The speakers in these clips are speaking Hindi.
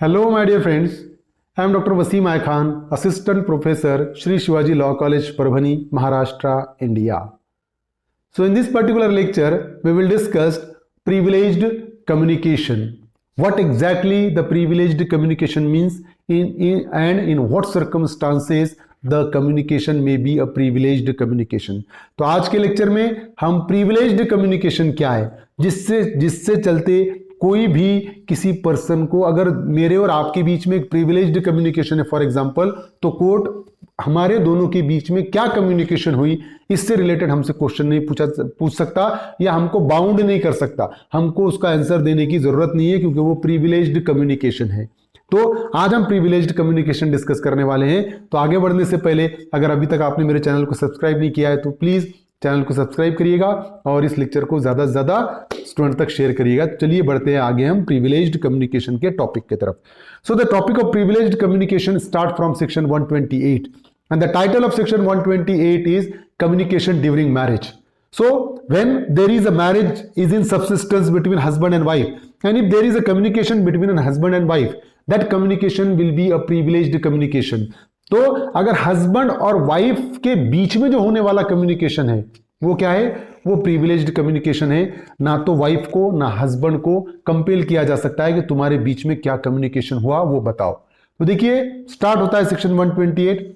Hello, my dear friends. I am Dr. Wasim I Khan, Assistant Professor, Shri Shivaji Law College, Parbhani, Maharashtra, India. So, in this particular lecture, we will discuss privileged communication. What exactly the privileged communication means and in what circumstances the communication may be a privileged communication. तो आज के लेक्चर में हम privileged communication क्या है, जिससे चलते कोई भी किसी पर्सन को, अगर मेरे और आपके बीच में एक प्रिविलेज्ड कम्युनिकेशन है फॉर एग्जांपल, तो कोर्ट हमारे दोनों के बीच में क्या कम्युनिकेशन हुई इससे रिलेटेड हमसे क्वेश्चन नहीं पूछ सकता या हमको बाउंड नहीं कर सकता, हमको उसका आंसर देने की जरूरत नहीं है क्योंकि वो प्रिविलेज्ड कम्युनिकेशन है। तो आज हम प्रिविलेज्ड कम्युनिकेशन डिस्कस करने वाले हैं। तो आगे बढ़ने से पहले अगर अभी तक आपने मेरे चैनल को सब्सक्राइब नहीं किया है तो प्लीज चैनल को सब्सक्राइब करिएगा और इस लेक्चर को ज्यादा से ज्यादा स्टूडेंट तक शेयर करिएगा। चलिए बढ़ते हैं आगे हम प्रिविलेज्ड कम्युनिकेशन के टॉपिक की तरफ। So the topic of privileged communication start from section 128 and the title of section 128 is communication during marriage. So when there is a marriage is in subsistence between husband and wife, and if there is a communication between a husband and wife, that communication will be a privileged communication. तो अगर हस्बैंड और वाइफ के बीच में जो होने वाला कम्युनिकेशन है वो क्या है, वो प्रिविलेज्ड कम्युनिकेशन है। ना तो वाइफ को ना हस्बैंड को कंपेल किया जा सकता है कि तुम्हारे बीच में क्या कम्युनिकेशन हुआ वो बताओ। तो देखिए स्टार्ट होता है section 128।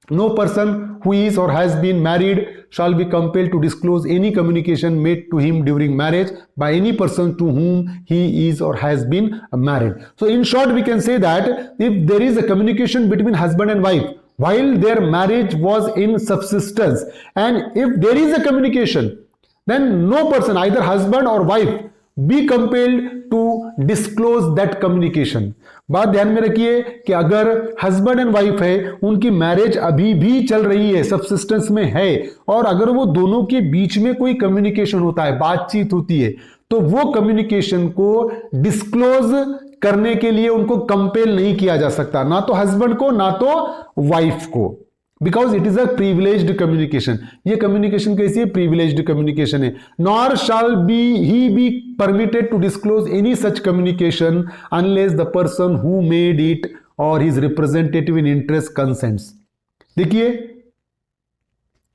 No person who is or has been married shall be compelled to disclose any communication made to him during marriage by any person to whom he is or has been married. So in short, we can say that if there is a communication between husband and wife while their marriage was in subsistence, and if there is a communication, then no person, either husband or wife, be compelled to disclose that communication. बात ध्यान में रखिए कि अगर हस्बैंड एंड वाइफ है, उनकी मैरिज अभी भी चल रही है, सबसिस्टेंस में है, और अगर वो दोनों के बीच में कोई कम्युनिकेशन होता है, बातचीत होती है, तो वो कम्युनिकेशन को डिस्क्लोज करने के लिए उनको कंपेल नहीं किया जा सकता, ना तो हस्बैंड को ना तो वाइफ को, because it is a privileged communication. ये कम्युनिकेशन कैसी है, प्रिविलेज्ड कम्युनिकेशन है। Nor shall he be permitted to disclose any such communication unless the person who made it or his representative in interest consents. देखिए,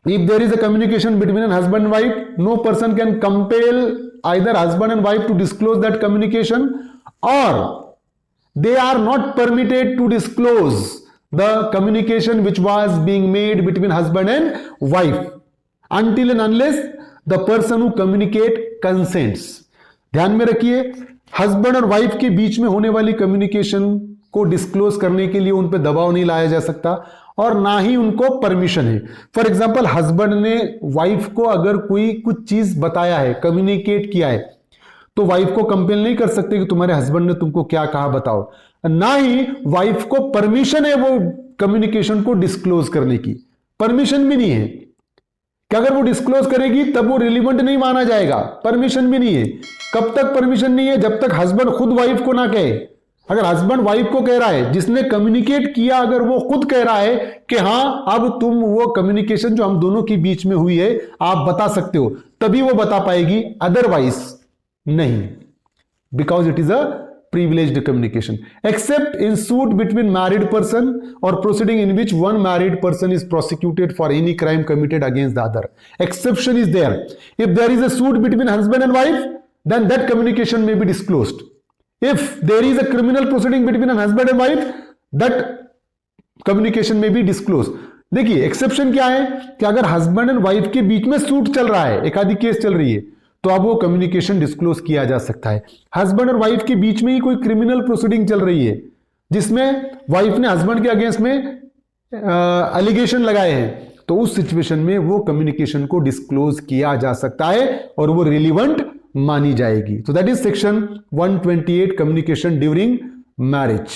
if there is a communication between a husband and wife, no person can compel either husband and wife to disclose that communication, or they are not permitted to disclose the communication which was being made between husband and wife until and unless the person who communicate consents. ध्यान में रखिए, हस्बैंड और वाइफ के बीच में होने वाली कम्युनिकेशन को डिस्क्लोज करने के लिए उन पे दबाव नहीं लाया जा सकता और ना ही उनको परमिशन है। फॉर एग्जाम्पल, हस्बैंड ने वाइफ को अगर कोई कुछ चीज बताया है, कम्युनिकेट किया है, तो वाइफ को कंपेल नहीं कर सकते कि तुम्हारे हस्बैंड ने तुमको क्या कहा बताओ। ना ही वाइफ को परमिशन है वो कम्युनिकेशन को डिस्क्लोज करने की, परमिशन भी नहीं है कि अगर वो डिस्क्लोज करेगी तब वो रिलीवेंट नहीं माना जाएगा, परमिशन भी नहीं है। कब तक परमिशन नहीं है, जब तक हस्बैंड खुद वाइफ को ना कहे। अगर हस्बैंड वाइफ को कह रहा है, जिसने कम्युनिकेट किया अगर वो खुद कह रहा है कि हां अब तुम वो कम्युनिकेशन जो हम दोनों के बीच में हुई है आप बता सकते हो, तभी वो बता पाएगी, अदरवाइज नहीं, because it is a privileged communication, except in suit between married person or proceeding in which one married person is prosecuted for any crime committed against the other. Exception is there. If there is a suit between husband and wife, then that communication may be disclosed. If there is a criminal proceeding between a husband and wife, that communication may be disclosed. देखिए एक्सेप्शन क्या है कि अगर हस्बैंड एंड वाइफ के बीच में सूट चल रहा है, एक आधी केस चल रही है, तो अब वो कम्युनिकेशन डिस्क्लोज किया जा सकता है। हस्बैंड और वाइफ के बीच में ही कोई क्रिमिनल प्रोसीडिंग चल रही है जिसमें वाइफ ने हस्बैंड के अगेंस्ट में एलिगेशन लगाए हैं, तो उस सिचुएशन में वो कम्युनिकेशन को डिस्क्लोज किया जा सकता है और वो रिलीवेंट मानी जाएगी। तो that is section 128, communication during marriage.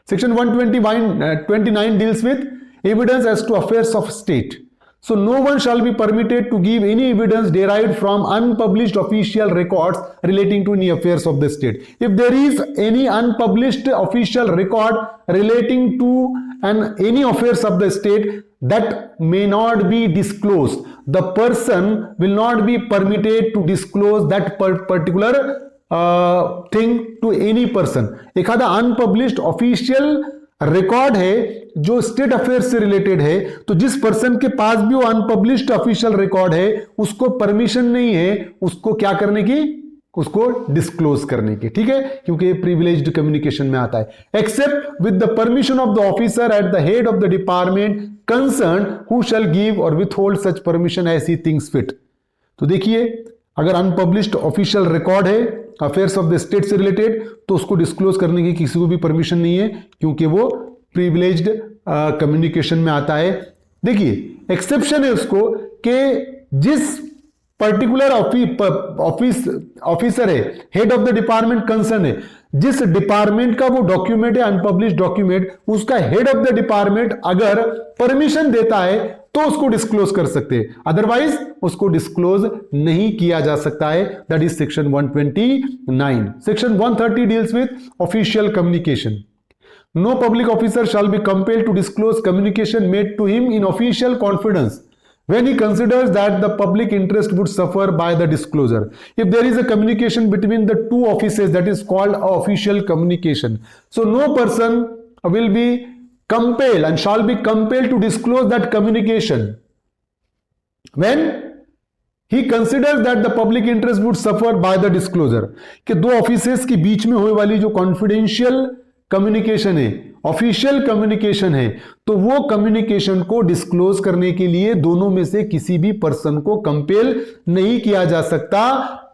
Section 129 deals with evidence as to affairs of state. So no one shall be permitted to give any evidence derived from unpublished official records relating to any affairs of the state. If there is any unpublished official record relating to any affairs of the state, that may not be disclosed. The person will not be permitted to disclose that particular thing to any person, एखादा अनपब्लिश्ड ऑफिशियल रिकॉर्ड है जो स्टेट अफेयर्स से रिलेटेड है, तो जिस पर्सन के पास भी वो अनपब्लिश्ड ऑफिशियल रिकॉर्ड है उसको परमिशन नहीं है उसको क्या करने की, उसको डिस्क्लोज करने की, ठीक है, क्योंकि प्रिविलेज्ड कम्युनिकेशन में आता है। Except with the permission of the officer at the head of the department concerned who shall give or withhold such permission as he thinks fit. तो देखिए, अगर अनपब्लिश्ड ऑफिशियल रिकॉर्ड है अफेयर्स ऑफ द स्टेट से रिलेटेड तो उसको डिस्क्लोज करने की किसी को भी परमिशन नहीं है, क्योंकि वो प्रिविलेज्ड कम्युनिकेशन में आता है। देखिए, एक्सेप्शन है उसको कि जिस पर्टिकुलर ऑफिसर है, head of the department concern है, जिस डिपार्टमेंट का वो डॉक्यूमेंट है अनपब्लिश्ड डॉक्यूमेंट, उसका हेड ऑफ द डिपार्टमेंट अगर परमिशन देता है तो उसको डिस्क्लोज कर सकते हैं, अदरवाइज उसको डिस्क्लोज नहीं किया जा सकता है। That is section 129। Section 130 deals with official communication. No public officer shall be compelled to disclose communication made to him in official confidence when he considers that the public interest would suffer by the disclosure. If there is a communication between the two offices, that is called official communication. So no person will be compelled and shall be compelled to disclose that communication when he considers that the public interest would suffer by the disclosure. कि दो ऑफिसेस के बीच में होने वाली जो कॉन्फिडेंशियल कम्युनिकेशन है, ऑफिशियल कम्युनिकेशन है, तो वो कम्युनिकेशन को डिस्क्लोज करने के लिए दोनों में से किसी भी पर्सन को कंपेल नहीं किया जा सकता।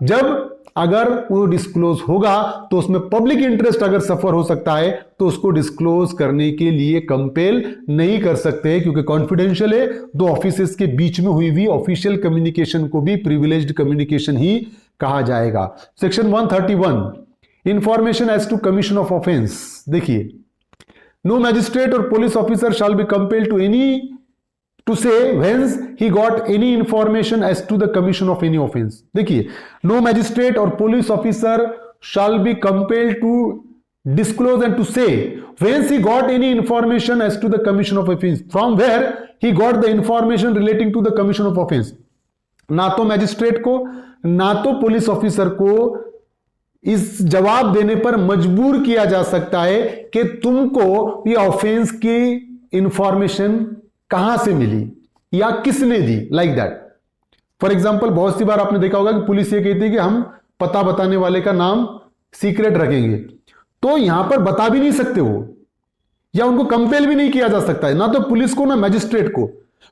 जब अगर वो डिस्क्लोज होगा तो उसमें पब्लिक इंटरेस्ट अगर सफर हो सकता है तो उसको डिस्क्लोज करने के लिए कंपेल नहीं कर सकते, क्योंकि कॉन्फिडेंशियल है। दो ऑफिसेस के बीच में हुई हुई ऑफिशियल कम्युनिकेशन को भी प्रिविलेज्ड कम्युनिकेशन ही कहा जाएगा। Section 131, information as to commission of offence. देखिए, no magistrate or police officer shall be compelled to any to say whence he got any information as to the commission of any offence. देखिए, no magistrate or police officer shall be compelled to disclose and to say whence he got any information as to the commission of offense, from where he got the information relating to the commission of offense। ना तो मैजिस्ट्रेट को ना तो पुलिस ऑफिसर को इस जवाब देने पर मजबूर किया जा सकता है कि तुमको ये ऑफेंस की इंफॉर्मेशन कहां से मिली या किसने दी, लाइक दैट। फॉर एग्जाम्पल, बहुत सी बार आपने देखा होगा कि पुलिस ये कहती है कि हम पता बताने वाले का नाम सीक्रेट रखेंगे, तो यहां पर बता भी नहीं सकते वो, या उनको कंपेल भी नहीं किया जा सकता है, ना तो पुलिस को ना मैजिस्ट्रेट को।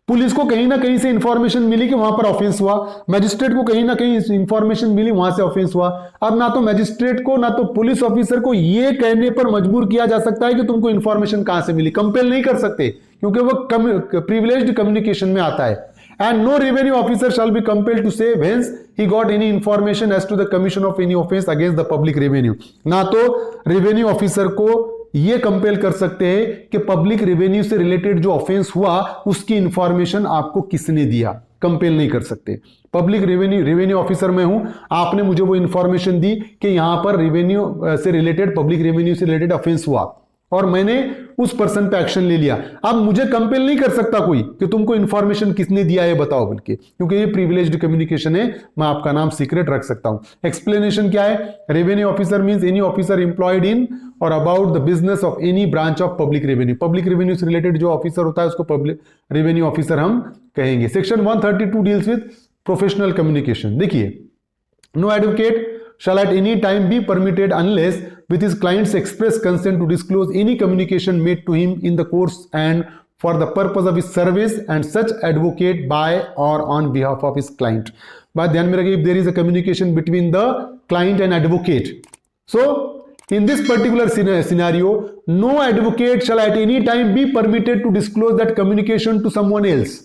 पुलिस को कहीं ना कहीं से इंफॉर्मेशन मिली कि वहां पर ऑफेंस हुआ, मैजिस्ट्रेट को कहीं ना कहीं इंफॉर्मेशन मिली वहां से ऑफेंस हुआ। अब ना तो मैजिस्ट्रेट को ना तो पुलिस ऑफिसर को यह कहने पर मजबूर किया जा सकता है कि तुमको इंफॉर्मेशन कहां से मिली, कंपेल नहीं कर सकते, क्योंकि वो प्रिविलेज्ड कम्युनिकेशन में आता है। And no revenue officer shall be compelled to say whence he got any information as to the commission of any offense against the public revenue। ना तो रेवेन्यू ऑफिसर को यह कंपेल कर सकते हैं कि पब्लिक रेवेन्यू से रिलेटेड जो ऑफेंस हुआ उसकी इंफॉर्मेशन आपको किसने दिया, कंपेल नहीं कर सकते। पब्लिक रेवेन्यू ऑफिसर मैं हूं, आपने मुझे वो इंफॉर्मेशन दी कि यहां पर रेवेन्यू से रिलेटेड, पब्लिक रेवेन्यू से रिलेटेड ऑफेंस हुआ और मैंने उस पर्सन पे एक्शन ले लिया। अब मुझे कंपेल नहीं कर सकता कोई कि तुमको इंफॉर्मेशन किसने दिया है बताओ, बल्कि क्योंकि ये प्रिविलेज्ड कम्युनिकेशन है, मैं आपका नाम सीक्रेट रख सकता हूं। एक्सप्लेनेशन क्या है? Revenue officer means any officer employed in or about the business of any branch of public revenue. Public revenue से रिलेटेड जो ऑफिसर होता है उसको पब्लिक रेवेन्यू ऑफिसर हम कहेंगे। Section 132 deals with professional communication. देखिए, no advocate shall at any time be permitted unless with his client's express consent to disclose any communication made to him in the course and for the purpose of his service and such advocate by or on behalf of his client। बात ध्यान में रखिए, if there is a communication between the client and advocate, so in this particular scenario no advocate shall at any time be permitted to disclose that communication to someone else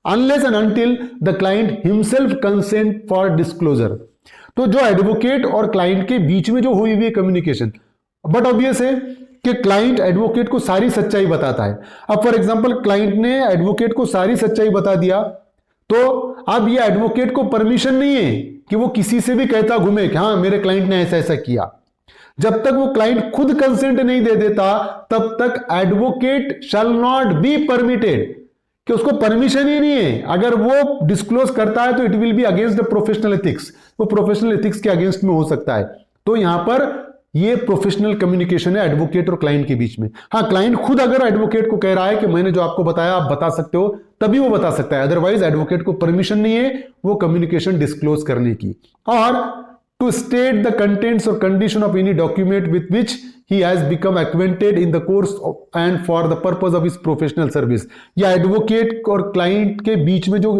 unless and until the client himself consent for disclosure। तो जो एडवोकेट और क्लाइंट के बीच में जो हुई हुई कम्युनिकेशन, बट ऑब्वियस है कि क्लाइंट एडवोकेट को सारी सच्चाई बताता है। अब फॉर एग्जांपल क्लाइंट ने एडवोकेट को सारी सच्चाई बता दिया, तो अब ये एडवोकेट को परमिशन नहीं है कि वो किसी से भी कहता घूमे कि हाँ मेरे क्लाइंट ने ऐसा ऐसा किया। जब तक वो क्लाइंट खुद कंसेंट नहीं दे देता तब तक advocate shall not be permitted, कि उसको परमिशन ही नहीं है। अगर वो डिस्क्लोज करता है तो it will be against the professional ethics, वो प्रोफेशनल एथिक्स के अगेंस्ट में हो सकता है। तो यहां पर ये प्रोफेशनल कम्युनिकेशन है एडवोकेट और क्लाइंट के बीच में। हाँ, क्लाइंट खुद अगर एडवोकेट को कह रहा है कि मैंने जो आपको बताया आप बता सकते हो, तभी वो बता सकता है, अदरवाइज एडवोकेट को परमिशन नहीं है वो कम्युनिकेशन डिस्क्लोज करने की। और टू स्टेट द कंटेंट्स और condition of any document with which he has become acquainted in the course of and for the purpose of his professional service। या एडवोकेट और क्लाइंट के बीच में जो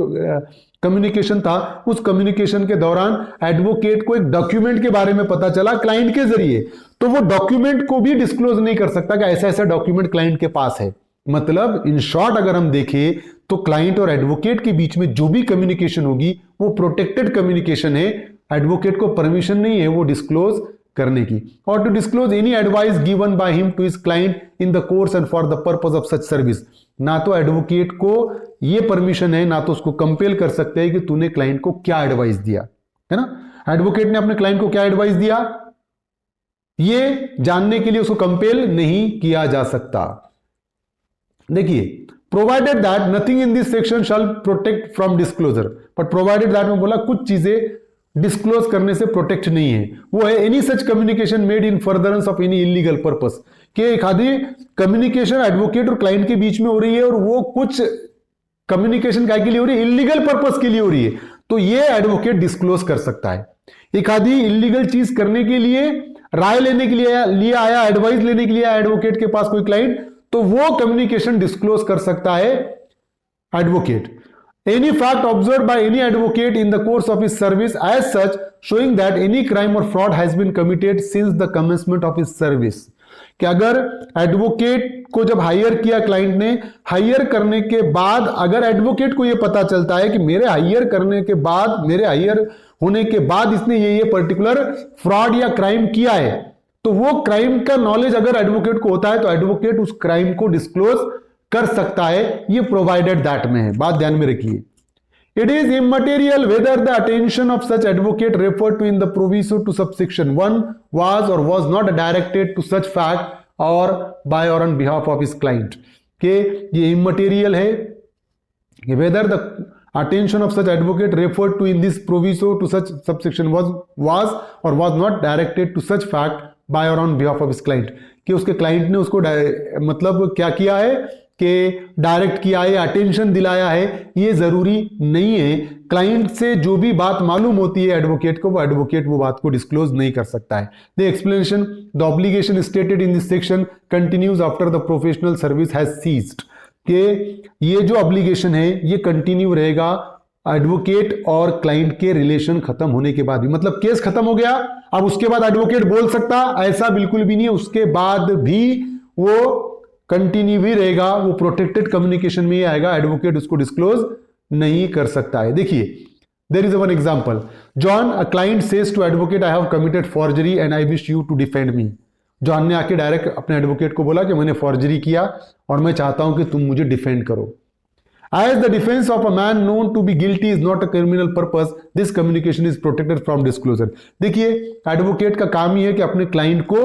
कम्युनिकेशन था, उस कम्युनिकेशन के दौरान एडवोकेट को एक डॉक्यूमेंट के बारे में पता चला क्लाइंट के जरिए, तो वो डॉक्यूमेंट को भी डिस्क्लोज नहीं कर सकता कि ऐसा ऐसा डॉक्यूमेंट क्लाइंट के पास है। मतलब इन शॉर्ट अगर हम देखें तो क्लाइंट और एडवोकेट के बीच में जो भी कम्युनिकेशन होगी वो प्रोटेक्टेड कम्युनिकेशन है, एडवोकेट को परमिशन नहीं है वो डिस्क्लोज करने की। और to disclose any advice given by him to his client in the course and for the purpose of such service. ना तो एडवोकेट को ये परमिशन है, ना तो उसको कंपेल कर सकते हैं कि तूने क्लाइंट को क्या एडवाइस दिया, है ना। एडवोकेट ने अपने क्लाइंट को क्या एडवाइस दिया ये जानने के लिए उसको कंपेल नहीं किया जा सकता। देखिए, provided that nothing in this section shall protect from disclosure, but provided that में बोला कुछ चीजें डिस्क्लोज करने से प्रोटेक्ट नहीं है। वो है any such communication made in furtherance of any illegal purpose, कि एक आदि कम्युनिकेशन एडवोकेट और क्लाइंट के बीच में हो रही है और वो कुछ कम्युनिकेशन क्या के लिए हो रही है, इलीगल पर्पस के लिए हो रही है, तो ये एडवोकेट डिस्क्लोज कर सकता है। एक आदि इलीगल चीज करने के लिए राय लेने के लिए आया, एडवाइस लेने के लिए आया एडवोकेट के पास कोई क्लाइंट, तो वो कम्युनिकेशन डिस्क्लोज कर सकता है advocate. Any fact observed by any advocate in the course of his service as such showing that any crime or fraud has been committed since the commencement of his service। कि अगर एडवोकेट को जब हायर किया क्लाइंट ने, हायर करने के बाद अगर एडवोकेट को यह पता चलता है कि मेरे हायर करने के बाद, मेरे हायर होने के बाद इसने ये पर्टिकुलर फ्रॉड या क्राइम किया है, तो वो क्राइम का नॉलेज अगर एडवोकेट को होता है तो एडवोकेट उस क्राइम को डिस्क्लोज कर सकता है। ये प्रोवाइडेड दैट में है, बात ध्यान में रखिए। It is immaterial whether the attention of such advocate refer to in the proviso to subsection 1 was or was not directed to such fact or by or on behalf of his client. के ये इमटेरियल है कि whether the attention of such advocate refer to in this proviso to such subsection was or was not directed to such fact by or on behalf of his client, कि उसके क्लाइंट ने उसको मतलब क्या किया है कि डायरेक्ट किया है, अटेंशन दिलाया है, ये जरूरी नहीं है। क्लाइंट से जो भी बात मालूम होती है एडवोकेट को, वो एडवोकेट वो बात को डिस्क्लोज नहीं कर सकता है। The explanation the obligation stated in this section continues after the professional service has ceased, कि ये जो ऑब्लिगेशन है ये कंटिन्यू रहेगा एडवोकेट और क्लाइंट के रिलेशन खत्म होने के बाद भी। मतलब केस खत्म हो गया, अब उसके बाद एडवोकेट बोल सकता, ऐसा बिल्कुल भी नहीं है। उसके बाद भी वो कंटिन्यू भी रहेगा, वो प्रोटेक्टेड कम्युनिकेशन में ही आएगा, एडवोकेट उसको डिस्क्लोज नहीं कर सकता है। देखिए, there is one example, John a client says to advocate I have committed forgery and I wish you to defend me. John ने आके डायरेक्ट अपने एडवोकेट को बोला कि मैंने फॉर्जरी किया और मैं चाहता हूं कि तुम मुझे डिफेंड करो। As the defense of a man known to be guilty is not a criminal purpose, this communication is protected from disclosure। देखिए, एडवोकेट का काम ही है कि अपने क्लाइंट को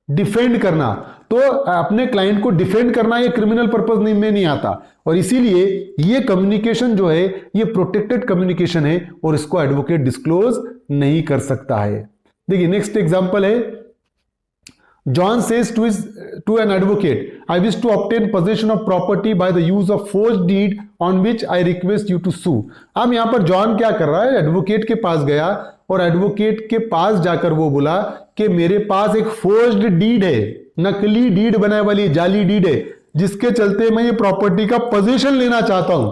डिफेंड करना, तो अपने क्लाइंट को डिफेंड करना ये क्रिमिनल पर्पस में नहीं आता, और इसीलिए ये कम्युनिकेशन जो है ये प्रोटेक्टेड कम्युनिकेशन है और इसको एडवोकेट डिस्क्लोज नहीं कर सकता है। देखिए, नेक्स्ट एग्जांपल है, John says to an advocate, I wish to obtain possession of property by the use of forged deed on which I request you to sue। अब यहां पर जॉन क्या कर रहा है, एडवोकेट के पास गया और एडवोकेट के पास जाकर वो बोला कि मेरे पास एक फोर्ज्ड डीड है, नकली डीड बनाने वाली जाली डीड है, जिसके चलते मैं ये प्रॉपर्टी का पोजीशन लेना चाहता हूं,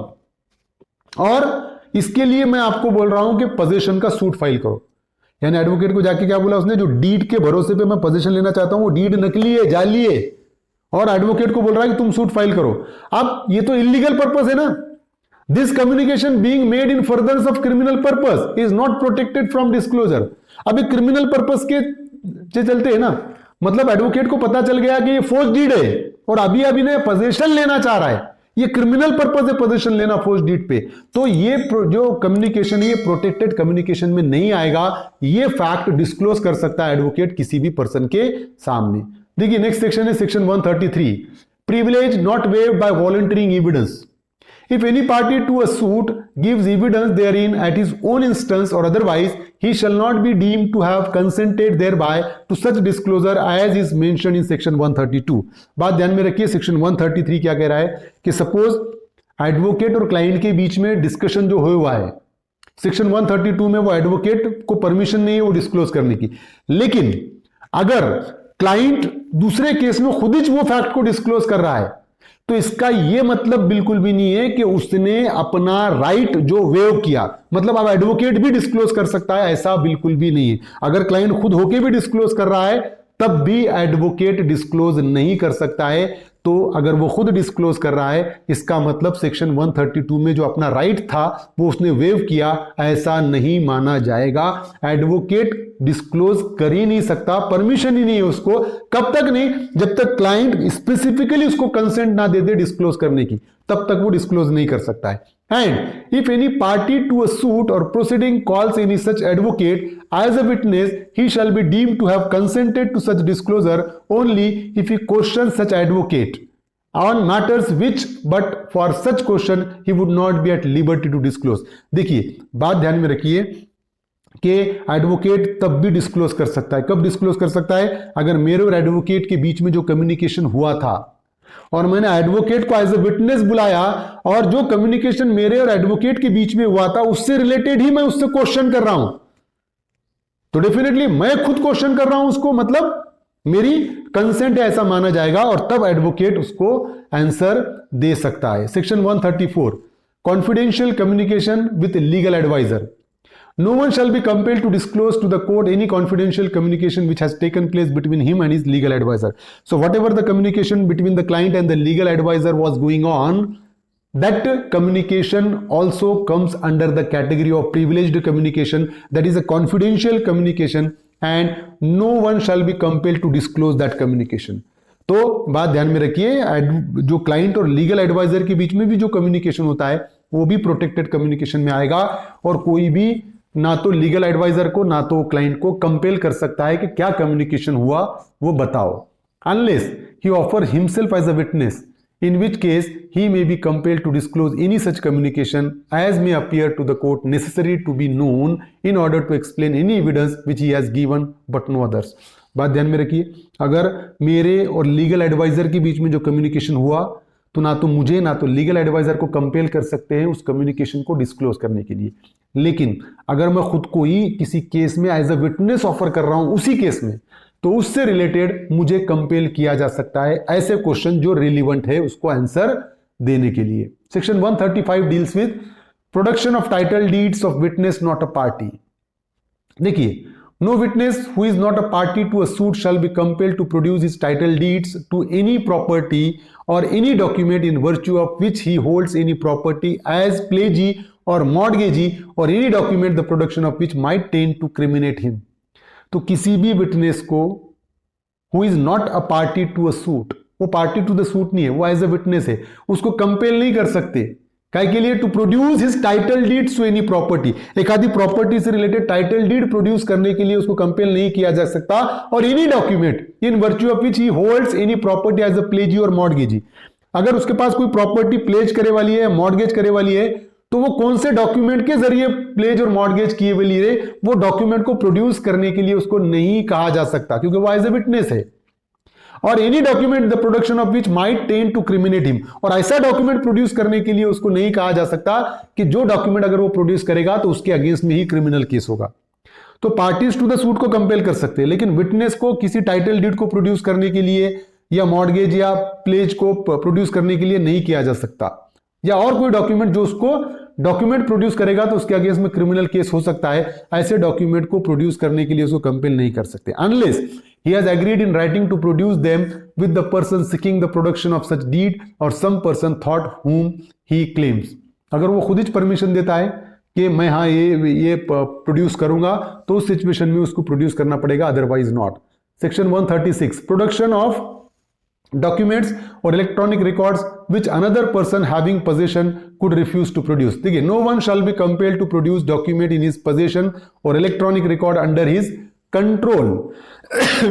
और इसके लिए मैं आपको बोल रहा हूं कि पोजीशन का सूट फाइल करो। यानी एडवोकेट को जाके क्या बोला उसने, जो डीड के भरोसे पे मैं पोजीशन लेना चाहता हूं वो डीड नकली है, जाली है, और एडवोकेट को बोल रहा है कि तुम सूट फाइल करो। अब ये तो इलीगल पर्पस है ना। This communication being made in furtherance of criminal purpose is not protected from disclosure. अभी क्रिमिनल पर्पस के चलते है ना, मतलब एडवोकेट को पता चल गया कि ये फोर्ज डीड है और अभी अभी ने पोजीशन लेना चाह रहा है, ये क्रिमिनल पर्पस है पोजीशन लेना फोर्ज डीड पे, तो ये जो कम्युनिकेशन है ये प्रोटेक्टेड कम्युनिकेशन में नहीं आएगा। ये फैक्ट डिस्क्लोज कर सकता है एडवोकेट किसी भी पर्सन के सामने। देखिए, नेक्स्ट सेक्शन है section 133, privilege not waived by volunteering evidence. If any party to a suit gives evidence therein at his own instance or otherwise, he shall not be deemed to have consented thereby to such disclosure as is mentioned in section 132. बात ध्यान में रखिए, सेक्शन 133 क्या कह रहा है कि सपोज एडवोकेट और क्लाइंट के बीच में डिस्कशन जो हुआ है, सेक्शन 132 में वो एडवोकेट को परमिशन नहीं है वो डिस्क्लोज करने की, लेकिन अगर क्लाइंट दूसरे केस में खुद ही वो फैक्ट को डिस्क्लोज कर रहा है तो इसका यह मतलब बिल्कुल भी नहीं है कि उसने अपना राइट जो वेव किया, मतलब अब एडवोकेट भी डिस्क्लोज कर सकता है, ऐसा बिल्कुल भी नहीं है। अगर क्लाइंट खुद होके भी डिस्क्लोज कर रहा है तब भी एडवोकेट डिस्क्लोज नहीं कर सकता है। तो अगर वो खुद डिस्क्लोज कर रहा है इसका मतलब सेक्शन 132 में जो अपना राइट था वो उसने वेव किया, ऐसा नहीं माना जाएगा। एडवोकेट डिस्क्लोज कर ही नहीं सकता, परमिशन ही नहीं है उसको, कब तक नहीं, जब तक क्लाइंट स्पेसिफिकली उसको कंसेंट ना दे दे डिस्क्लोज करने की, तब तक वो डिस्क्लोज नहीं कर सकता है। And if any party to a suit or proceeding calls any such advocate as a witness, he shall be deemed to have consented to such disclosure only if he questions such advocate on matters which but for such question he would not be at liberty to disclose। देखिए बात ध्यान में रखिए कि एडवोकेट तब भी डिस्क्लोज कर सकता है। कब डिस्क्लोज कर सकता है? अगर मेरे और एडवोकेट के बीच में जो कम्युनिकेशन हुआ था और मैंने एडवोकेट को एज ए विटनेस बुलाया और जो कम्युनिकेशन मेरे और एडवोकेट के बीच में हुआ था उससे रिलेटेड ही मैं उससे क्वेश्चन कर रहा हूं, तो डेफिनेटली मैं खुद क्वेश्चन कर रहा हूं उसको, मतलब मेरी कंसेंट है ऐसा माना जाएगा और तब एडवोकेट उसको आंसर दे सकता है। Section 134 confidential communication with legal adviser. No one shall be compelled to disclose to the court any confidential communication which has taken place between him and his legal advisor. So whatever the communication between the client and the legal advisor was going on, that communication also comes under the category of privileged communication, that is a confidential communication, and no one shall be compelled to disclose that communication. तो बात ध्यान में रखिए, जो क्लाइंट और लीगल एडवाइजर के बीच में भी जो कम्युनिकेशन होता है वो भी प्रोटेक्टेड कम्युनिकेशन में आएगा और कोई भी ना तो लीगल एडवाइजर को ना तो क्लाइंट को कंपेल कर सकता है कि क्या कम्युनिकेशन हुआ वो बताओ, unless he offer himself as a witness, in which case he may be compelled to disclose any such communication as may appear to the court necessary to be known in order to explain any evidence which he has given but no others। बात ध्यान में रखिए, अगर मेरे और लीगल एडवाइजर के बीच में जो कम्युनिकेशन हुआ तो ना तो मुझे ना तो लीगल एडवाइजर को कंपेल कर सकते हैं उस कम्युनिकेशन को डिस्क्लोज करने के लिए, लेकिन अगर मैं खुद को ही किसी केस में एज अ विटनेस ऑफर कर रहा हूं उसी केस में तो उससे रिलेटेड मुझे कंपेल किया जा सकता है ऐसे क्वेश्चन जो रिलीवेंट है उसको आंसर देने के लिए। Section 135 deals with production of title deeds of witness not a party. देखिए, no witness who is not a party to a suit shall be compelled to produce his title deeds to any property or any document in virtue of which he holds any property as pledgee or mortgagee or any document the production of which might tend to criminate him। तो किसी भी विटनेस को who is not a party to a suit, वो पार्टी टू द सूट नहीं है, वो एज ए विटनेस है, उसको कंपेल नहीं कर सकते काय के लिए? To produce his title deeds to any property, एक आदि प्रॉपर्टी से रिलेटेड टाइटल डीड प्रोड्यूस करने के लिए उसको कंपेल नहीं किया जा सकता, और any document in virtue of which he holds any property as a pledgee और मॉर्गेजी। अगर उसके पास कोई प्रॉपर्टी प्लेज करे वाली है, मॉर्गेज करे वाली है, तो वो कौन से डॉक्यूमेंट के जरिए प्लेज और मॉर्गेज किए वाली है, वो डॉक्यूमेंट को प्रोड्यूस करने के लिए उसको नहीं कहा जा सकता क्योंकि वो एज ए विटनेस है। Or any document the production of which might tend to criminate him, और ऐसा डॉक्यूमेंट प्रोड्यूस करने के लिए उसको नहीं कहा जा सकता कि जो डॉक्यूमेंट अगर वो प्रोड्यूस करेगा तो उसके अगेंस्ट में ही क्रिमिनल केस होगा। तो पार्टीज टू द सूट को कंपेल कर सकते हैं, लेकिन विटनेस को किसी टाइटल डीड को प्रोड्यूस करने के लिए या मॉर्गेज या प्लेज को प्रोड्यूस करने के लिए नहीं किया जा सकता, या और कोई डॉक्यूमेंट जो उसको डॉक्यूमेंट प्रोड्यूस करेगा तो उसके अगेंस्ट में क्रिमिनल केस हो सकता है, ऐसे डॉक्यूमेंट को प्रोड्यूस करने के लिए उसको कंपेल नहीं कर सकते unless he has agreed in writing to produce them with the person seeking the production of such deed or some person thought whom he claims। अगर वो खुद ही परमिशन देता है कि मैं हाँ ये प्रोड्यूस करूंगा तो उस सिचुएशन में उसको प्रोड्यूस करना पड़ेगा, otherwise not. Section 136 production of documents or electronic records which another person having possession could refuse to produce। देखिए, no one shall be compelled to produce document in his possession or electronic record under his control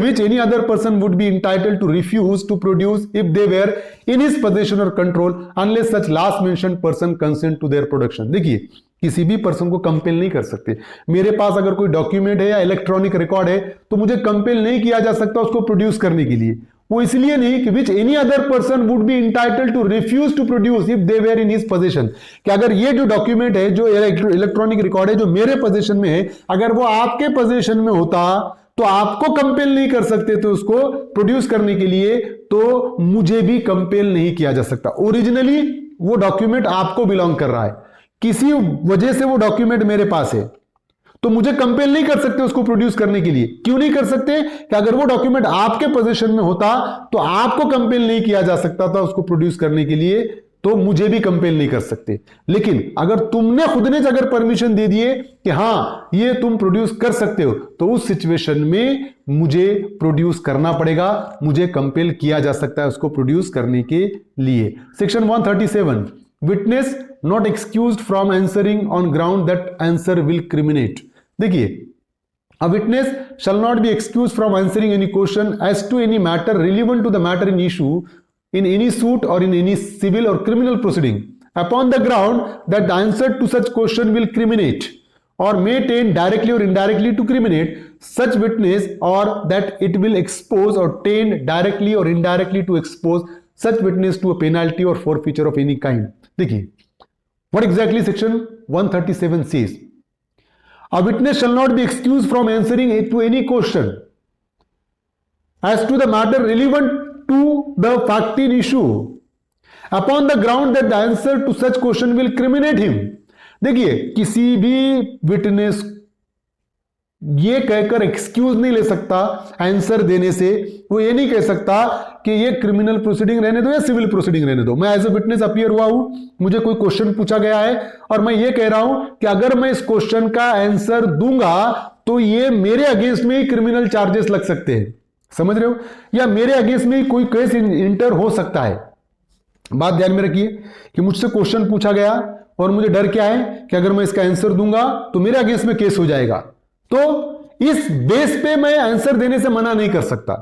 which any other person would be entitled to refuse to produce if they were in his possession or control unless such last mentioned person consent to their production। देखिए, किसी भी पर्सन को कंपेल नहीं कर सकते। मेरे पास अगर कोई डॉक्यूमेंट है या इलेक्ट्रॉनिक रिकॉर्ड है तो मुझे कंपेल नहीं किया जा सकता उसको प्रोड्यूस करने के लिए। वो इसलिए नहीं कि which any other person would be entitled to refuse to produce if they were in his position, कि अगर ये जो डॉक्यूमेंट है, जो इलेक्ट्रॉनिक रिकॉर्ड है, जो मेरे पोजीशन में है, अगर वो आपके पोजीशन में होता तो आपको कंपेल नहीं कर सकते थे उसको प्रोड्यूस करने के लिए, तो मुझे भी कंपेल नहीं किया जा सकता। ओरिजिनली वो डॉक्यूमेंट आपको बिलोंग कर रहा है, किसी वजह से वो डॉक्यूमेंट मेरे पास है, तो मुझे कंपेल नहीं कर सकते उसको प्रोड्यूस करने के लिए। क्यों नहीं कर सकते? कि अगर वो डॉक्यूमेंट आपके पोजीशन में होता तो आपको कंपेल नहीं किया जा सकता था उसको प्रोड्यूस करने के लिए, तो मुझे भी कंपेल नहीं कर सकते। लेकिन अगर तुमने खुद ने अगर परमिशन दे दिए कि हां ये तुम प्रोड्यूस कर सकते हो, तो उस सिचुएशन में मुझे प्रोड्यूस करना पड़ेगा, मुझे कंपेल किया जा सकता है उसको प्रोड्यूस करने के लिए। Section 137, witness not excused from answering on ground that answer will criminate. देखिए, a witness shall not be excused from answering any question as to any matter relevant to the matter in issue in any suit or in any civil or criminal proceeding upon the ground that the answer to such question will criminate or may tend directly or indirectly to criminate such witness, or that it will expose or tend directly or indirectly to expose such witness to a penalty or forfeiture of any kind। देखिए, what exactly section 137 says? A witness shall not be excused from answering to any question as to the matter relevant to the fact in issue upon the ground that the answer to such question will criminate him। देखिए, किसी भी विटनेस ये कहकर एक्सक्यूज नहीं ले सकता आंसर देने से, वो ये नहीं कह सकता कि ये क्रिमिनल प्रोसीडिंग रहने दो या सिविल प्रोसीडिंग रहने दो। मैं एज ए विटनेस अपीयर हुआ हूं, मुझे कोई क्वेश्चन पूछा गया है और मैं ये कह रहा हूं कि अगर मैं इस क्वेश्चन का आंसर दूंगा तो ये मेरे अगेंस्ट में ही क्रिमिनल चार्जेस लग सकते हैं, समझ रहे हो, या मेरे अगेंस्ट में ही कोई केस इंटर हो सकता है। बात ध्यान में रखिए कि मुझसे क्वेश्चन पूछा गया और मुझे डर क्या है कि अगर मैं इसका आंसर दूंगा तो मेरे अगेंस्ट में केस हो जाएगा, तो इस बेस पे मैं आंसर देने से मना नहीं कर सकता।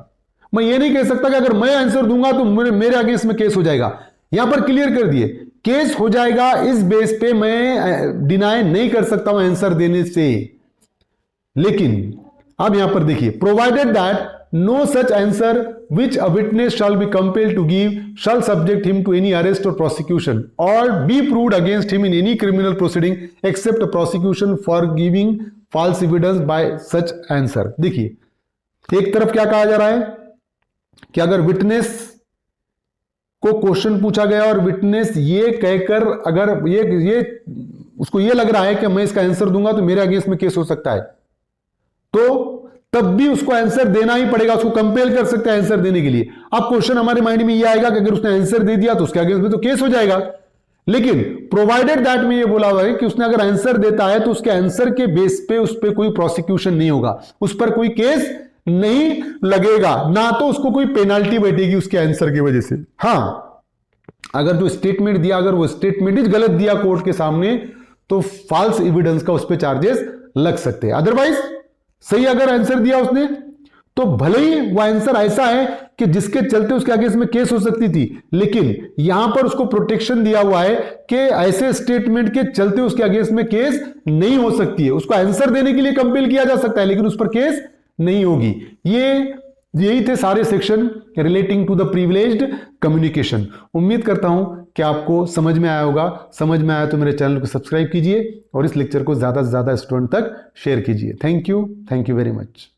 मैं ये नहीं कह सकता कि अगर मैं आंसर दूंगा तो मेरे अगेंस्ट में केस हो जाएगा। यहां पर क्लियर कर दिए, केस हो जाएगा, इस बेस पे मैं डिनाई नहीं कर सकता हूं आंसर देने से। लेकिन अब यहां पर देखिए, provided that no such answer which a witness shall be compelled to give shall subject him to any arrest or prosecution or be proved against him in any criminal proceeding except a prosecution for giving false evidence by such answer। देखिए, एक तरफ क्या कहा जा रहा है कि अगर विटनेस को क्वेश्चन पूछा गया और विटनेस ये कहकर अगर ये उसको ये लग रहा है कि मैं इसका आंसर दूंगा तो मेरे अगेंस्ट में केस हो सकता है, तो तब भी उसको आंसर देना ही पड़ेगा, उसको कंपेल कर सकते हैं आंसर देने के लिए। अब क्वेश्चन हमारे माइंड में ये आएगा कि अगर उसने आंसर दे दिया तो उसके अगेंस्ट में तो केस हो जाएगा। लेकिन प्रोवाइडेड दैट में ये बोला हुआ है कि उसने अगर आंसर देता है तो उसके आंसर के बेस पे उस पर कोई प्रोसिक्यूशन नहीं होगा, उस पर कोई केस नहीं लगेगा, ना तो उसको कोई पेनाल्टी बैठेगी उसके आंसर की वजह से। हां, अगर जो स्टेटमेंट दिया, अगर वो स्टेटमेंट ही गलत दिया कोर्ट के सामने, तो फॉल्स एविडेंस का उस पर चार्जेस लग सकते हैं। अदरवाइज सही अगर आंसर दिया उसने तो भले ही वो आंसर ऐसा है कि जिसके चलते उसके अगेंस्ट में केस हो सकती थी, लेकिन यहां पर उसको प्रोटेक्शन दिया हुआ है कि ऐसे स्टेटमेंट के चलते उसके अगेंस्ट में केस नहीं हो सकती है। उसको आंसर देने के लिए कंपेल किया जा सकता है लेकिन उस पर केस नहीं होगी। यही थे सारे section relating to the privileged communication. उम्मीद करता हूं कि आपको समझ में आया होगा। समझ में आया तो मेरे चैनल को सब्सक्राइब कीजिए और इस लेक्चर को ज्यादा से ज्यादा स्टूडेंट तक शेयर कीजिए। Thank you very much.